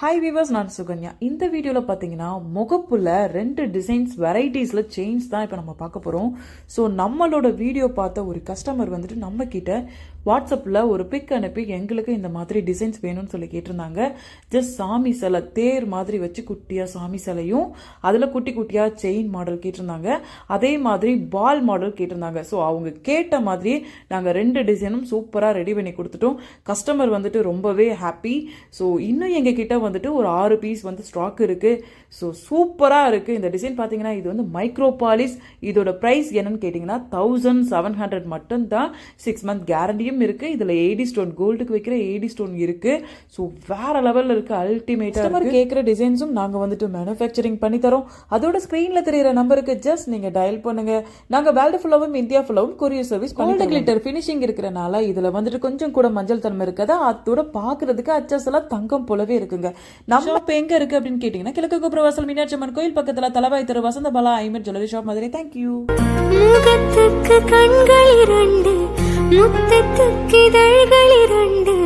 Hi viewers, நான் சுகன்யா. இந்த வீடியோவில் பார்த்தீங்கன்னா முகப்புல 2 டிசைன்ஸ் வெரைட்டிஸில் செயின்ஸ் தான் இப்போ நம்ம பார்க்க போகிறோம். ஸோ நம்மளோட வீடியோ பார்த்த ஒரு கஸ்டமர் வந்துட்டு நம்ம கிட்ட வாட்ஸ்அப்பில் ஒரு பிக் அனுப்பி எங்களுக்கு இந்த மாதிரி டிசைன்ஸ் வேணும்னு சொல்லி கேட்டிருந்தாங்க. ஜஸ்ட் சாமி சிலை தேர் மாதிரி வச்சு குட்டியாக சாமி சிலையும் அதில் குட்டி குட்டியாக செயின் மாடல் கேட்டிருந்தாங்க. அதே மாதிரி பால் மாடல் கேட்டிருந்தாங்க. ஸோ அவங்க கேட்ட மாதிரி நாங்கள் 2 டிசைனும் சூப்பராக ரெடி பண்ணி கொடுத்துட்டோம். கஸ்டமர் வந்துட்டு ரொம்பவே ஹாப்பி. ஸோ இன்னும் எங்கள் கிட்ட வந்துட்டு ஒரு 6 பீஸ் வந்து ஸ்டாக் இருக்கு. ஸோ சூப்பராக இருக்கு. இந்த டிசைன் பார்த்தீங்கன்னா இது வந்து மைக்ரோ பாலிஷ். இதோட ப்ரைஸ் என்னன்னு கேட்டிங்கன்னா 1700 மட்டும்தான். 6 மந்த் கேரண்டியும் இருக்கு. இதில் ஏடி ஸ்டோன், கோல்டுக்கு வைக்கிற ஏடி ஸ்டோன் இருக்கு. ஸோ வேற லெவலில் இருக்கு. அல்டிமேட்டாக கேட்குற டிசைன்ஸும் நாங்கள் வந்துட்டு மேனுஃபேக்சரிங் பண்ணி தரோம். அதோட ஸ்க்ரீனில் தெரியிற நம்பருக்கு ஜஸ்ட் நீங்கள் டயல் பண்ணுங்க. நாங்கள் வேர்ல்டு ஃபுல்லாகவும் இந்தியா ஃபுல்லாகவும் courier service gold glitter finishing இருக்கிறனால இதில் வந்துட்டு கொஞ்சம் கூட மஞ்சள் தன்மை இருக்காது. அதோட பார்க்கறதுக்கு அச்சஸ் எல்லாம் தங்கம் போலவே இருக்குங்க. நம்ம இப்போ எங்க இருக்கு அப்படின்னு கேட்டீங்கன்னா கிழக்கு கோபுரவாசல் மீனாட்சி அம்மன் கோயில் பக்கத்துல தலவாய் தெரு வசந்த பாலா ஐமர் ஜுவல்லரி ஷாப் மாதிரி. தேங்க்யூ. முகத்துக்கு கண்கள் 2, முத்தத்துக்கு இதழ்கள் 2.